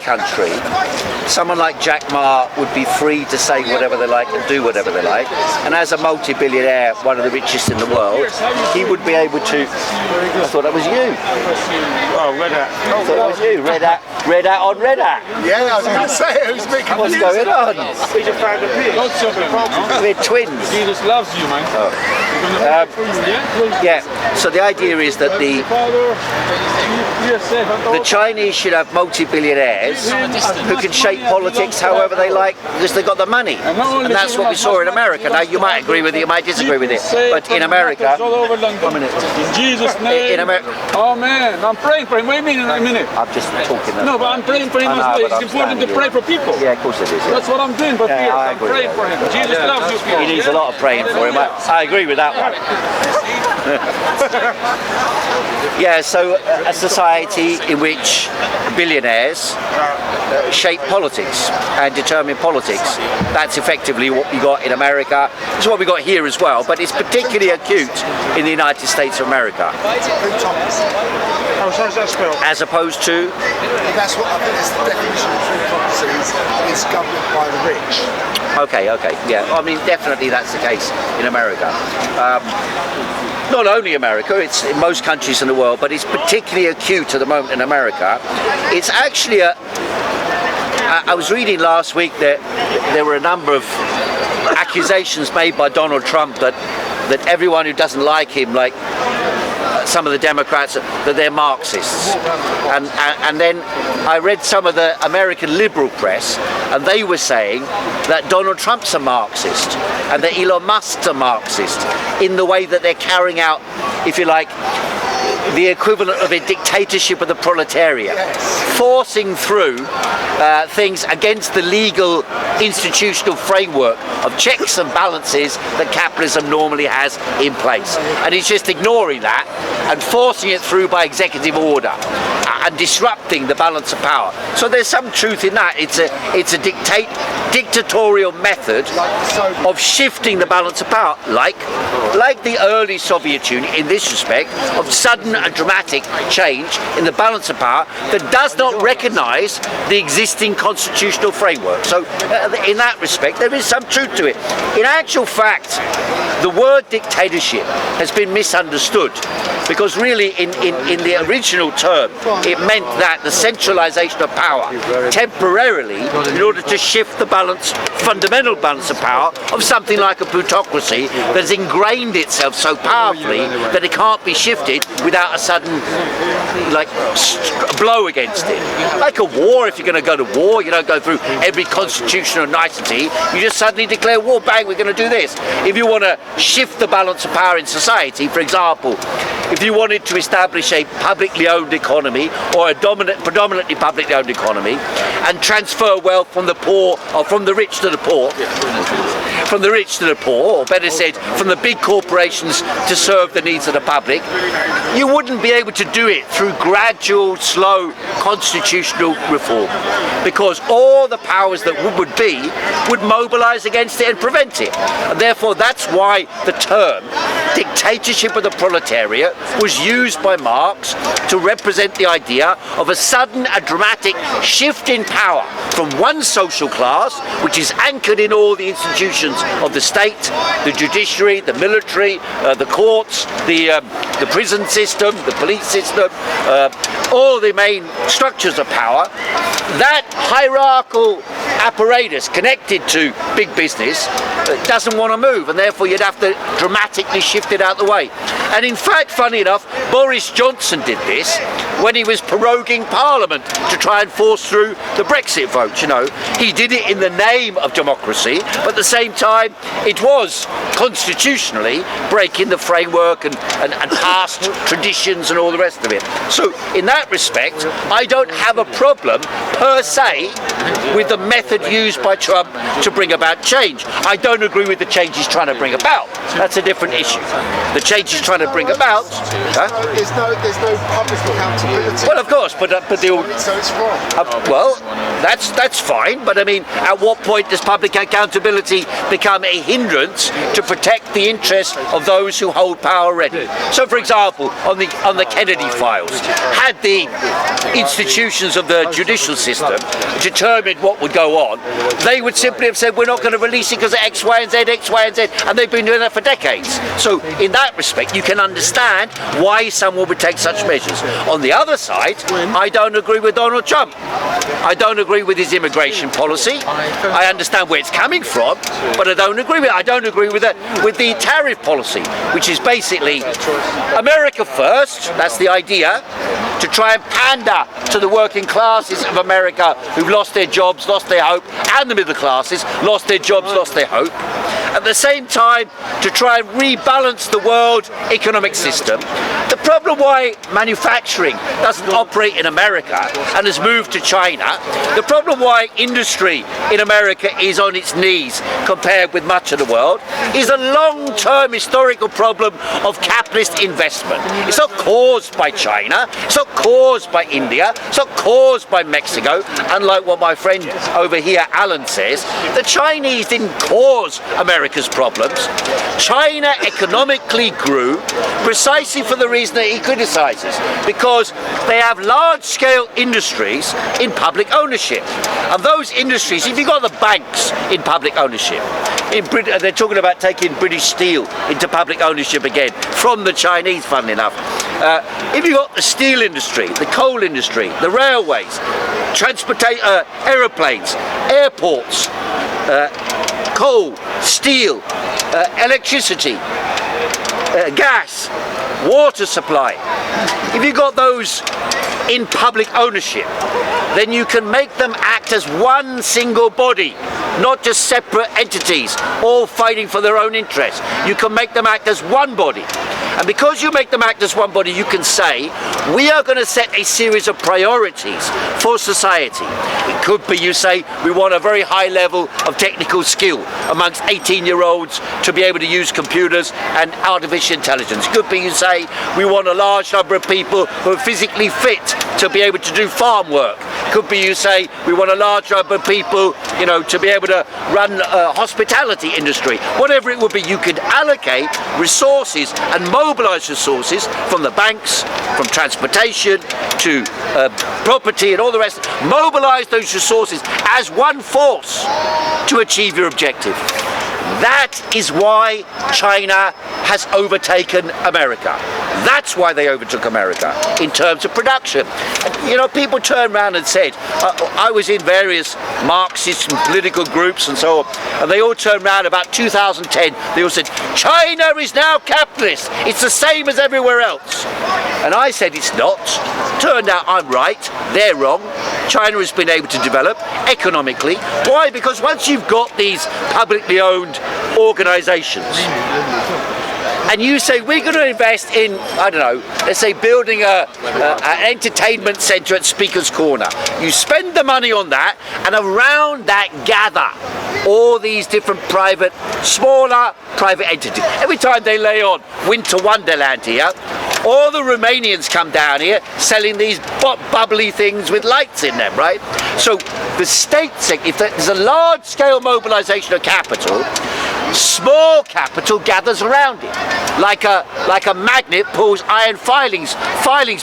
country, someone like Jack Ma would be free to say whatever they like and do whatever they like, and as a multi-billionaire, one of the richest in the world, he would be able to... I thought that was you. Oh, Red Hat. I thought that was you. Red Hat on Red Hat. Yeah, I was going to say it. Was big. What's going on? We're twins. Jesus loves you, man. Oh. Yeah, so the idea is that the Chinese should have multi-billionaires who can shape politics however they like because they've got the money. And that's what we saw in America. Now, you might agree with it, you might disagree with it, but in America... 1 minute. In Jesus' name. In America... Oh, man, I'm praying for him. What do you mean in a minute? I'm just talking... No, but I'm praying for him as well. It's important to pray for people. Yeah, of course it is. Yeah. That's what I'm doing, but here, I'm praying for him. Jesus loves you. He needs a lot of praying for him. I agree with that one. Yeah, so a society in which billionaires shape politics and determine politics, that's effectively what we got in America. It's what we got here as well, but it's particularly acute in the United States of America. Oh, so that's spelled? As opposed to? That's what I think is the definition of plutocracy, is government by the rich. Okay, yeah. I mean, definitely that's the case in America. Not only America, it's in most countries in the world, but it's particularly acute at the moment in America. It's actually I was reading last week that there were a number of accusations made by Donald Trump that everyone who doesn't like him, like some of the Democrats, that they're Marxists. And then I read some of the American liberal press, and they were saying that Donald Trump's a Marxist and that Elon Musk's a Marxist in the way that they're carrying out, if you like, the equivalent of a dictatorship of the proletariat, forcing through things against the legal institutional framework of checks and balances that capitalism normally has in place. And he's just ignoring that and forcing it through by executive order and disrupting the balance of power. So there's some truth in that. It's a dictatorial method of shifting the balance of power, like the early Soviet Union in this respect, of sudden and dramatic change in the balance of power that does not recognise the existing constitutional framework. So in that respect there is some truth to it. In actual fact, the word dictatorship has been misunderstood, because really in the original term it meant that the centralisation of power temporarily in order to shift the fundamental balance of power of something like a plutocracy that has ingrained itself so powerfully that it can't be shifted without a sudden blow against it. Like a war, if you're going to go to war, you don't go through every constitutional nicety, you just suddenly declare war, bang, we're going to do this. If you want to shift the balance of power in society, for example, if you wanted to establish a publicly owned economy or a predominantly publicly owned economy and transfer wealth from the poor, or from the rich to the poor, or better said, from the big corporations to serve the needs of the public, you wouldn't be able to do it through gradual, slow constitutional reform, because all the powers that would mobilise against it and prevent it. And therefore that's why the term dictatorship of the proletariat was used by Marx to represent the idea of a sudden and dramatic shift in power from one social class, which is anchored in all the institutions of the state, the judiciary, the military, the courts, the prison system, the police system, all the main structures of power. That hierarchical apparatus connected to big business doesn't want to move, and therefore you'd have to dramatically shift it out the way. And in fact, funny enough, Boris Johnson did this when he was proroguing Parliament to try and force through the Brexit vote. You know, he did it in the name of democracy, but at the same time it was constitutionally breaking the framework and past traditions and all the rest of it. So in that respect, I don't have a problem per se with the method used by Trump to bring about change. I don't agree with the change he's trying to bring about. That's a different issue. The change he's trying to bring about. There's no public accountability. Well, of course, but so it's wrong. Well, That's fine, but I mean, at what point does public accountability become a hindrance to protect the interests of those who hold power already? So, for example, on the Kennedy files, had the institutions of the judicial system determined what would go on, they would simply have said, we're not going to release it because of X, Y, and Z, X, Y, and Z, and they've been doing that for decades. So, in that respect, you can understand why someone would take such measures. On the other side, I don't agree with Donald Trump. I don't agree with his immigration policy. I understand where it's coming from, but I don't agree with it. I don't agree with the tariff policy, which is basically America first. That's the idea, to try and pander to the working classes of America who've lost their jobs, lost their hope, and the middle classes lost their jobs, lost their hope. At the same time, to try and rebalance the world economic system. The problem why manufacturing doesn't operate in America and has moved to China, the problem why industry in America is on its knees compared with much of the world, is a long-term historical problem of capitalist investment. It's not caused by China, it's not caused by India, it's not caused by Mexico, unlike what my friend over here, Alan, says. The Chinese didn't cause America's problems. China economically grew precisely for the reason that he criticizes, because they have large-scale industries in public ownership. And those industries, if you've got the banks in public ownership, they're talking about taking British Steel into public ownership again, from the Chinese, funnily enough. If you've got the steel industry, the coal industry, the railways, aeroplanes, airports, coal, steel, electricity, gas, water supply. If you've got those in public ownership, then you can make them act as one single body, not just separate entities, all fighting for their own interests. You can make them act as one body. And because you make them act as one body, you can say, we are going to set a series of priorities for society. It could be, you say, we want a very high level of technical skill amongst 18-year-olds to be able to use computers and artificial intelligence. It could be, you say, we want a large number of people who are physically fit to be able to do farm work. It could be, you say, we want a large number of people, to be able to run a hospitality industry. Whatever it would be, you could allocate resources and mobilize resources from the banks, from transportation to property and all the rest. Mobilize those resources as one force to achieve your objective. That is why China has overtaken America. That's why they overtook America in terms of production. People turn around and said, I was in various Marxist and political groups and so on, and they all turned around about 2010, they all said, China is now capitalist, it's the same as everywhere else. And I said it's not. Turned out I'm right, they're wrong. China has been able to develop economically. Why? Because once you've got these publicly owned organizations, and you say, we're going to invest in, I don't know, let's say building an entertainment centre at Speaker's Corner. You spend the money on that, and around that gather all these different smaller private entities. Every time they lay on Winter Wonderland here, all the Romanians come down here selling these bubbly things with lights in them, right? So the state, if there's a large-scale mobilisation of capital, small capital gathers around it, like a magnet pulls iron filings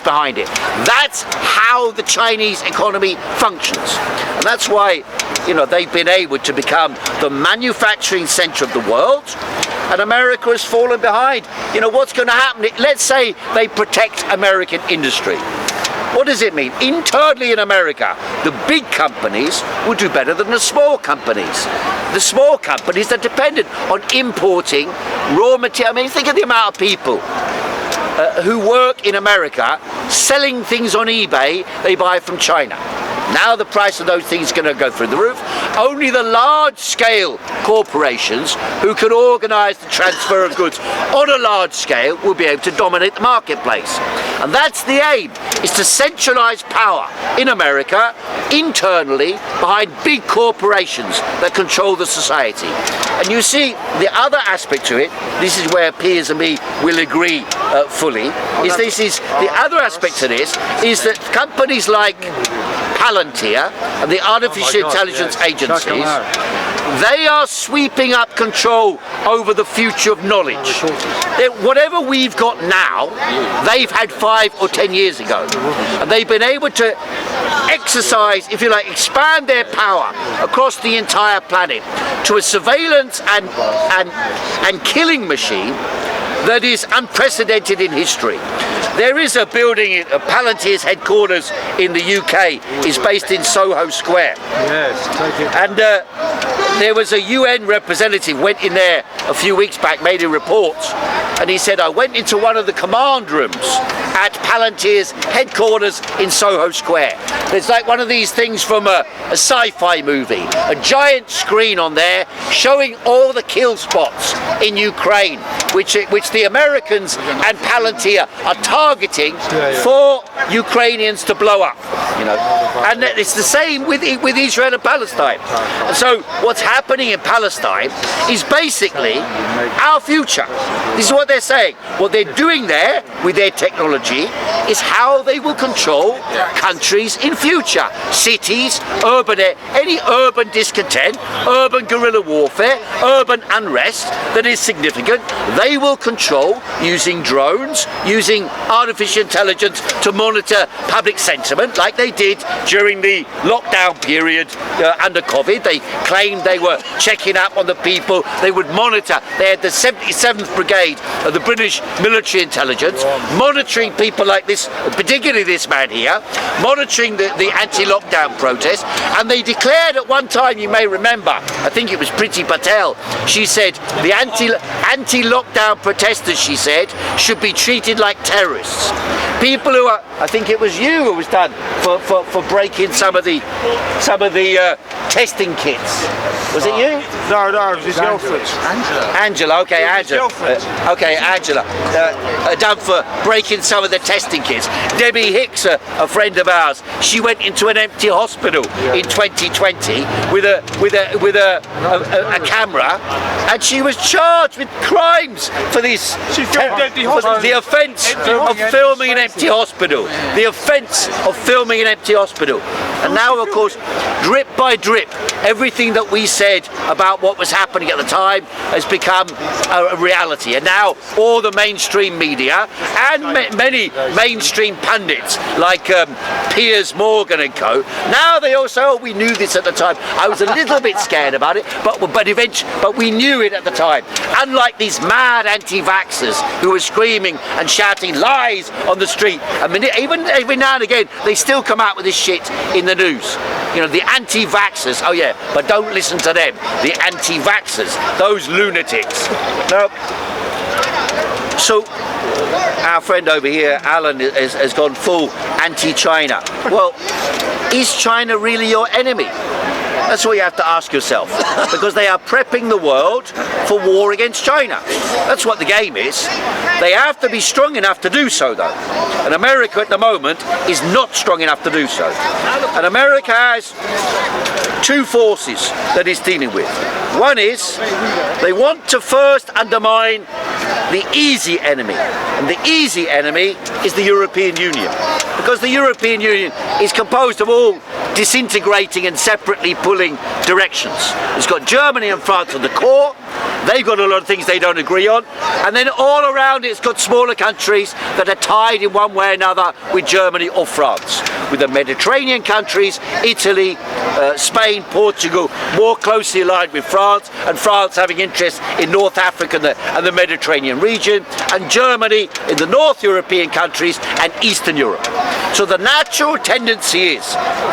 behind it. That's how the Chinese economy functions, and that's why they've been able to become the manufacturing centre of the world, and America has fallen behind. What's going to happen? Let's say they protect American industry. What does it mean? Internally in America, the big companies will do better than the small companies. The small companies are dependent on importing raw material. I mean, think of the amount of people who work in America selling things on eBay they buy from China. Now the price of those things is going to go through the roof. Only the large-scale corporations who can organise the transfer of goods on a large scale will be able to dominate the marketplace. And that's the aim, is to centralise power in America internally behind big corporations that control the society. And you see, the other aspect to it, this is where Piers and me will agree fully, the other aspect to this is that companies like Palantir and the artificial intelligence agencies, they are sweeping up control over the future of knowledge. Whatever we've got now, they've had 5 or 10 years ago. And they've been able to exercise, if you like, expand their power across the entire planet to a surveillance and killing machine that is unprecedented in history. There is a building, Palantir's headquarters in the UK is based in Soho Square. Yes, take it. And there was a UN representative went in there a few weeks back, made a report, and he said, I went into one of the command rooms at Palantir's headquarters in Soho Square. It's like one of these things from a sci-fi movie, a giant screen on there showing all the kill spots in Ukraine, which the Americans and Palantir are targeting for Ukrainians to blow up. You know, and it's the same with Israel and Palestine. And so what's happening in Palestine is basically our future. This is what they're saying. What they're doing there with their technology is how they will control countries in future. Cities, any urban discontent, urban guerrilla warfare, urban unrest that is significant, they will control using drones, using artificial intelligence to monitor public sentiment like they did during the lockdown period under COVID. They claimed they were checking up on the people. They would monitor. They had the 77th Brigade of the British military intelligence monitoring people like this, particularly this man here, monitoring the anti-lockdown protest. And they declared at one time, you may remember, I think it was Priti Patel, she said the anti-lockdown protesters, she said, should be treated like terrorists. People who are, I think it was you who was done for breaking some of the testing kits. Was it you? No, it was his girlfriend. Angela, okay, Angela. Okay, Angela. Done for breaking some of the testing kits. Debbie Hicks, a friend of ours, she went into an empty hospital in 2020 with a camera, and she was charged with crimes for this. She filmed empty hospital. The offence of filming an empty hospital. The offence of filming an empty hospital. And now, of course, drip by drip, everything that we said about what was happening at the time has become a reality. And now all the mainstream media and many mainstream pundits like Piers Morgan and co, now they all say, oh, we knew this at the time. I was a little bit scared about it, but we knew it at the time. Unlike these mad anti-vaxxers who were screaming and shouting lies on the street. I mean, even every now and again, they still come out with this shit in the news. You know, the anti-vaxxers, oh yeah, but don't listen to them. The anti-vaxxers, those lunatics. No. So, our friend over here, Alan, has gone full anti-China. Well, is China really your enemy? That's what you have to ask yourself, because they are prepping the world for war against China. That's what the game is. They have to be strong enough to do so, though. And America at the moment is not strong enough to do so. And America has two forces that it's dealing with. One is they want to first undermine the easy enemy, and the easy enemy is the European Union, because the European Union is composed of all disintegrating and separately pulling directions. It's got Germany and France at the core. They've got a lot of things they don't agree on, and then all around it's got smaller countries that are tied in one way or another with Germany or France, with the Mediterranean countries, Italy, Spain, Portugal, more closely aligned with France, and France having interest in North Africa and the Mediterranean region, and Germany in the North European countries and Eastern Europe. So the natural tendency is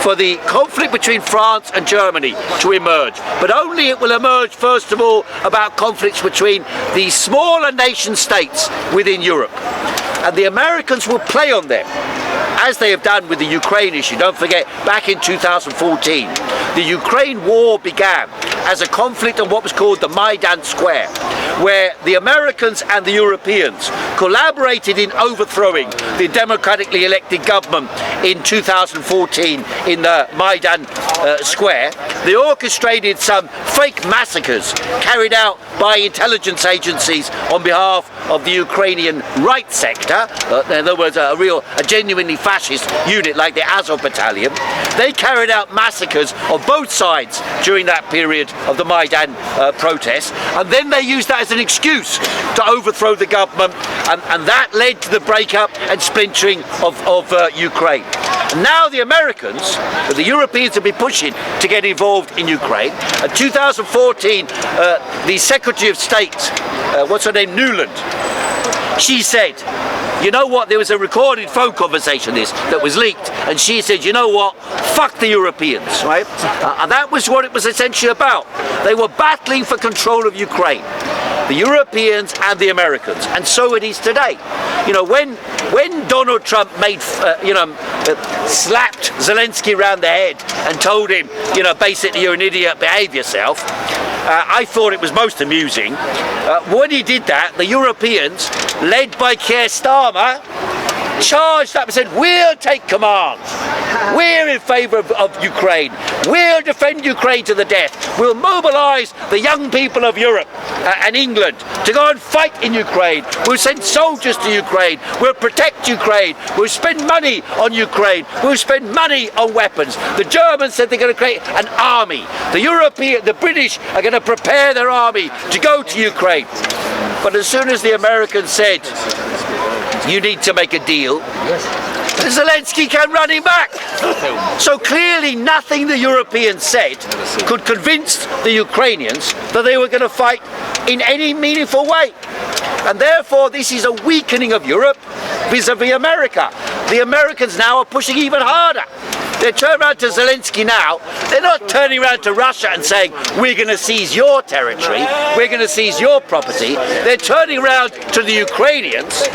for the conflict between France and Germany to emerge, but only it will emerge first of all about conflicts between the smaller nation states within Europe. And the Americans will play on them, as they have done with the Ukraine issue. Don't forget, back in 2014, the Ukraine war began as a conflict on what was called the Maidan Square, where the Americans and the Europeans collaborated in overthrowing the democratically elected government in 2014 in the Maidan Square. They orchestrated some fake massacres carried out by intelligence agencies on behalf of the Ukrainian right sector. In other words, a genuinely fascist unit like the Azov Battalion. They carried out massacres on both sides during that period of the Maidan protests, and then they used that as an excuse to overthrow the government, and that led to the breakup and splintering of Ukraine. And now the Americans, the Europeans have been pushing to get involved in Ukraine. In 2014, the Secretary of State, what's her name, Nuland, she said, you know what, there was a recorded phone conversation that was leaked, and she said, you know what, fuck the Europeans, right? And that was what it was essentially about. They were battling for control of Ukraine, the Europeans and the Americans, and so it is today. You know, when Donald Trump made, slapped Zelensky around the head and told him, you know, basically you're an idiot, behave yourself, I thought it was most amusing. When he did that, the Europeans, led by Keir Starmer, charged up and said, we'll take command. We're in favour of Ukraine. We'll defend Ukraine to the death. We'll mobilise the young people of Europe and England to go and fight in Ukraine. We'll send soldiers to Ukraine. We'll protect Ukraine. We'll spend money on Ukraine. We'll spend money on weapons. The Germans said they're going to create an army. The British are going to prepare their army to go to Ukraine. But as soon as the Americans said, you need to make a deal, Zelensky came running back. So clearly nothing the Europeans said could convince the Ukrainians that they were going to fight in any meaningful way. And therefore this is a weakening of Europe vis-a-vis America. The Americans now are pushing even harder. They turn around to Zelensky now. They're not turning around to Russia and saying, we're going to seize your territory, we're going to seize your property. They're turning around to the Ukrainians.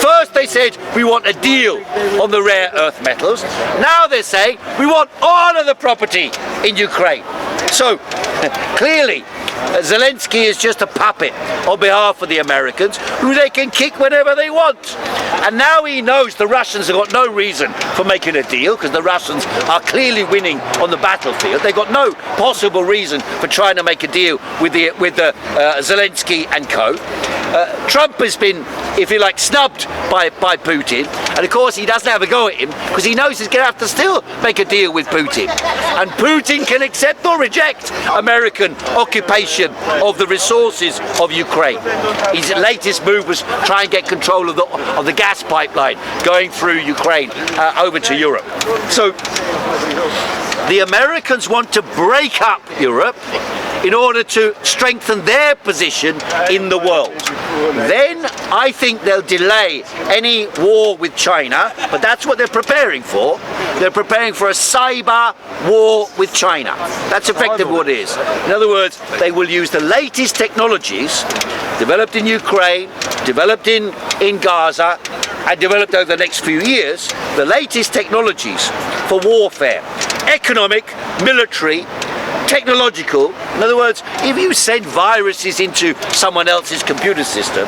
First they said, we want a deal on the rare earth metals. Now they're saying, we want all of the property in Ukraine. So clearly, Zelensky is just a puppet on behalf of the Americans, who they can kick whenever they want. And now he knows the Russians have got no reason for making a deal, because the Russians are clearly winning on the battlefield. They've got no possible reason for trying to make a deal with Zelensky and co. Trump has been, if you like, snubbed by Putin, and of course he doesn't have a go at him because he knows he's going to have to still make a deal with Putin. And Putin can accept or reject American occupation of the resources of Ukraine. His latest move was try and get control of the gas pipeline going through Ukraine over to Europe. So the Americans want to break up Europe in order to strengthen their position in the world. Then I think they'll delay any war with China, but that's what they're preparing for. They're preparing for a cyber war with China. That's effectively what it is. In other words, they will use the latest technologies developed in Ukraine, developed in Gaza, and developed over the next few years, the latest technologies for warfare, economic, military, technological. In other words, if you send viruses into someone else's computer system,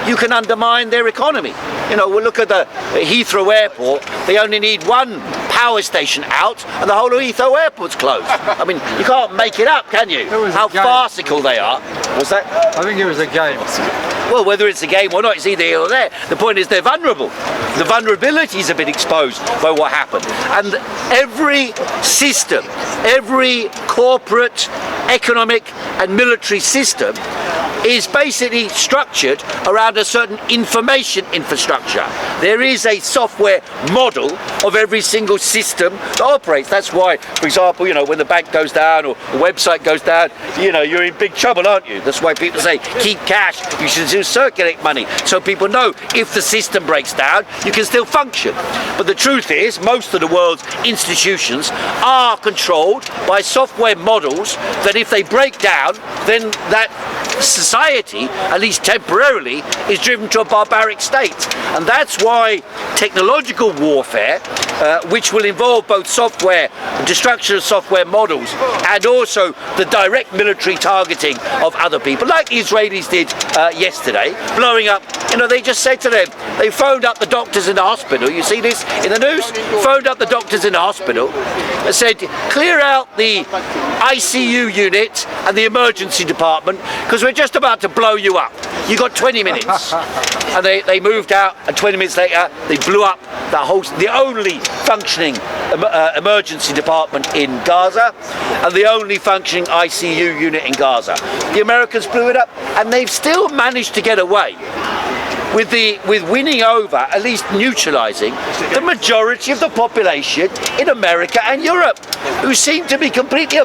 you can undermine their economy. You know, we'll look at the Heathrow Airport. They only need one power station out and the whole of Heathrow Airport's closed. I mean, you can't make it up, can you? How farcical they are. What's that? I think it was a game. Well, whether it's a game or not, it's either here or there. The point is they're vulnerable. The vulnerabilities have been exposed by what happened. And every system, every corporate, economic and military system is basically structured around a certain information infrastructure. There is a software model of every single system that operates. That's why, for example, you know, when the bank goes down or the website goes down, you know, you're in big trouble, aren't you? That's why people say, keep cash, you should still circulate money, so people know if the system breaks down, you can still function. But the truth is, most of the world's institutions are controlled by software models that if they break down, then that society, at least temporarily, is driven to a barbaric state. And that's why technological warfare, which will involve both software, destruction of software models, and also the direct military targeting of other people, like the Israelis did yesterday, blowing up. You know, they just said to them, they phoned up the doctors in the hospital. You see this in the news? Phoned up the doctors in the hospital and said, clear out the ICU unit and the emergency department because we're just about to blow you up. You got 20 minutes. And they moved out, and 20 minutes later they blew up the only functioning emergency department in Gaza and the only functioning ICU unit in Gaza. The Americans blew it up, and they've still managed to get away with winning over, at least neutralising, the majority of the population in America and Europe, who seem to be completely